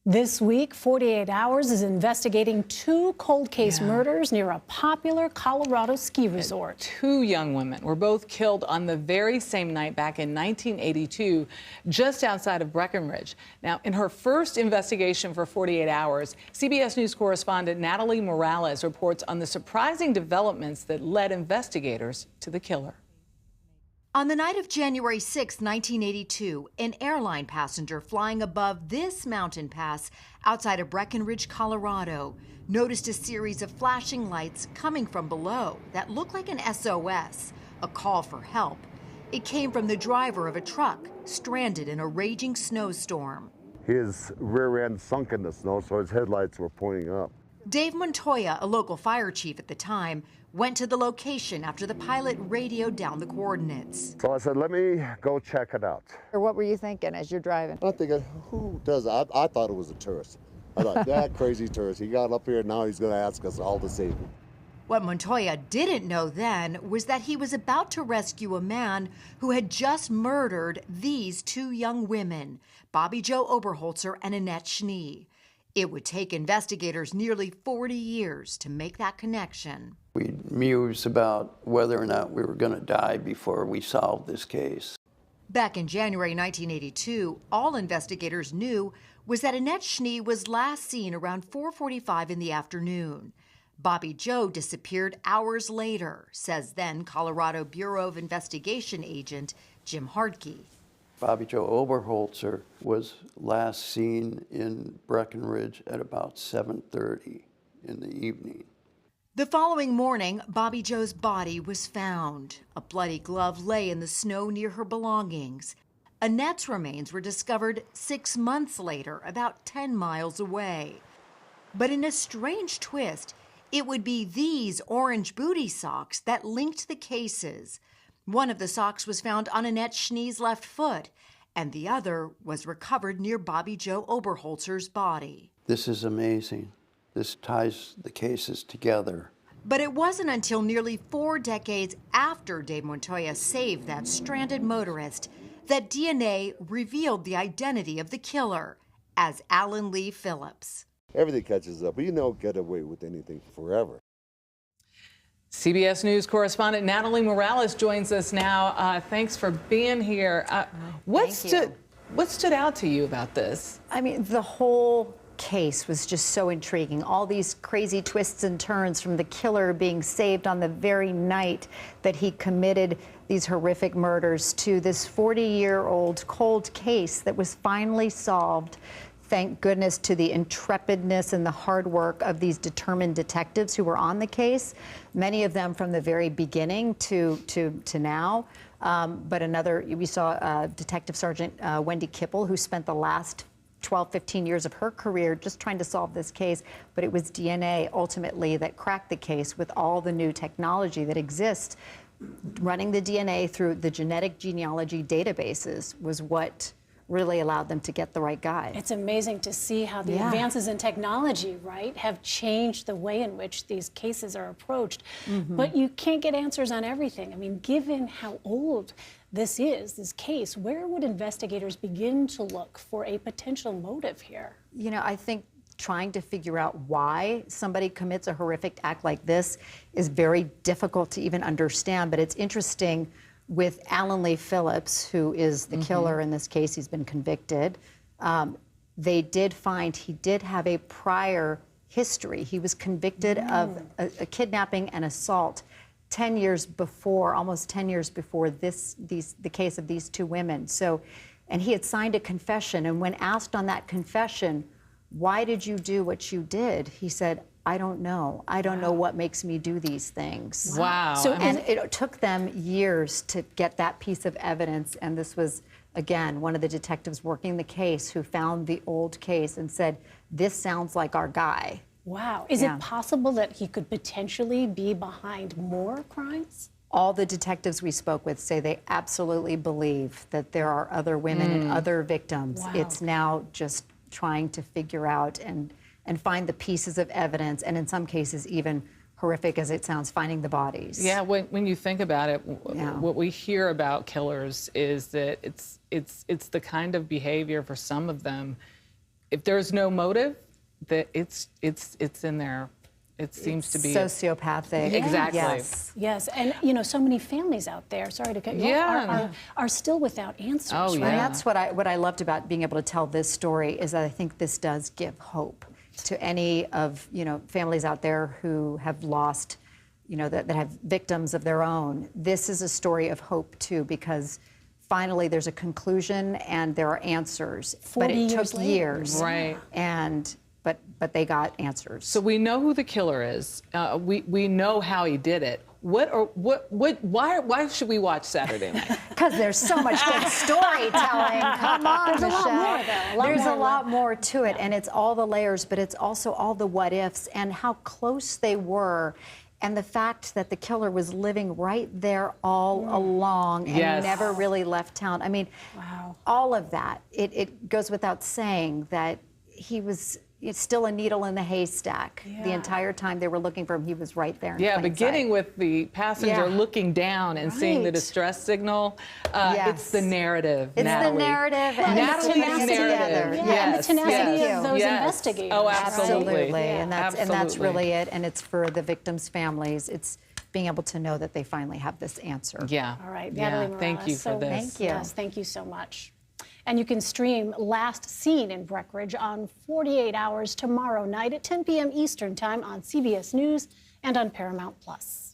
This week, 48 Hours is investigating two cold case murders near a popular Colorado ski resort. Two young women were both killed on the very same night back in 1982, just outside of Breckenridge. Now, in her first investigation for 48 Hours, CBS News correspondent Natalie Morales reports on the surprising developments that led investigators to the killer. On the night of January 6, 1982, an airline passenger flying above this mountain pass outside of Breckenridge, Colorado, noticed a series of flashing lights coming from below that looked like an SOS, a call for help. It came from the driver of a truck stranded in a raging snowstorm. His rear end sunk in the snow, so his headlights were pointing up. Dave Montoya, a local fire chief at the time, went to the location after the pilot radioed down the coordinates. So I said, let me go check it out. Or what were you thinking as you're driving? I'm thinking, who does that? I thought it was a tourist. I thought, that crazy tourist. He got up here, now he's going to ask us all to save him. What Montoya didn't know then was that he was about to rescue a man who had just murdered these two young women, Bobby Jo Oberholzer and Annette Schnee. It would take investigators nearly 40 years to make that connection. We mused about whether or not we were going to die before we solved this case. Back in January 1982, all investigators knew was that Annette Schnee was last seen around 4:45 in the afternoon. Bobby Jo disappeared hours later, says then Colorado Bureau of Investigation agent Jim Hardkey. Bobby Jo Oberholzer was last seen in Breckenridge at about 7:30 in the evening. The following morning, Bobby Jo's body was found. A bloody glove lay in the snow near her belongings. Annette's remains were discovered 6 months later, about 10 miles away. But in a strange twist, it would be these orange booty socks that linked the cases. One of the socks was found on Annette Schnee's left foot, and the other was recovered near Bobby Jo Oberholzer's body. This is amazing. This ties the cases together. But it wasn't until nearly 4 decades after Dave Montoya saved that stranded motorist that DNA revealed the identity of the killer as Alan Lee Phillips. Everything catches up, but you don't get away with anything forever. CBS News correspondent Natalie Morales joins us now. Thanks for being here. What stood out to you about this? I mean, the whole case was just so intriguing. All these crazy twists and turns, from the killer being saved on the very night that he committed these horrific murders to this 40-year-old cold case that was finally solved. Thank goodness to the intrepidness and the hard work of these determined detectives who were on the case, many of them from the very beginning to now. But we saw Detective Sergeant Wendy Kipple, who spent the last 12, 15 years of her career just trying to solve this case, but it was DNA ultimately that cracked the case with all the new technology that exists. Running the DNA through the genetic genealogy databases was what really allowed them to get the right guy. It's amazing to see how the advances in technology, right, have changed the way in which these cases are approached. But you can't get answers on everything. I mean, given how old this case, where would investigators begin to look for a potential motive here? You know, I think trying to figure out why somebody commits a horrific act like this is very difficult to even understand, but it's interesting. With Alan Lee Phillips, who is the killer in this case, he's been convicted. They did find he did have a prior history. He was convicted of a kidnapping and assault 10 years before, almost 10 years before the case of these two women. So, and he had signed a confession, and when asked on that confession, why did you do what you did? He said, I don't know. I don't know what makes me do these things. Wow. So, and it took them years to get that piece of evidence. And this was, again, one of the detectives working the case who found the old case and said, this sounds like our guy. Wow. Is it possible that he could potentially be behind more crimes? All the detectives we spoke with say they absolutely believe that there are other women and other victims. Wow. It's now just trying to figure out and find the pieces of evidence, and in some cases even horrific as it sounds, finding the bodies. Yeah, when you think about it, what we hear about killers is that it's the kind of behavior for some of them if there's no motive, that it's in there. It seems to be sociopathic. Exactly. Yes. Yes, and you know, so many families out there, sorry to cut you off, are still without answers. Oh, right? yeah. And that's what I loved about being able to tell this story, is that I think this does give hope to any of, you know, families out there who have lost, you know, that have victims of their own. This is a story of hope too, because finally there's a conclusion and there are answers. 40 but it years took later. years. Right. And but they got answers. So we know who the killer is. We know how he did it. Why should we watch Saturday night? Because there's so much good storytelling. Come on, There's a Michelle. lot more, though. There's a lot more to it, and it's all the layers, but it's also all the what ifs and how close they were. And the fact that the killer was living right there all along and Yes. never really left town. I mean, all of that. It goes without saying that he was still a needle in the haystack. The entire time they were looking for him, he was right there in plain beginning sight. with the passenger looking down and seeing the Right. distress signal. Yes. It's the narrative, It's Natalie. the narrative and Natalie's the tenacity narrative. together. Yeah, and the tenacity of those investigators. Oh, right? absolutely. And that's Absolutely. really it. And it's for the victims' families. It's being able to know that they finally have this answer. Yeah. All right, Yeah. Natalie Morales. Thank you for so, this. Thank you. Yes, thank you so much. And you can stream Last Seen in Breckenridge on 48 Hours tomorrow night at 10 p.m. Eastern Time on CBS News and on Paramount Plus.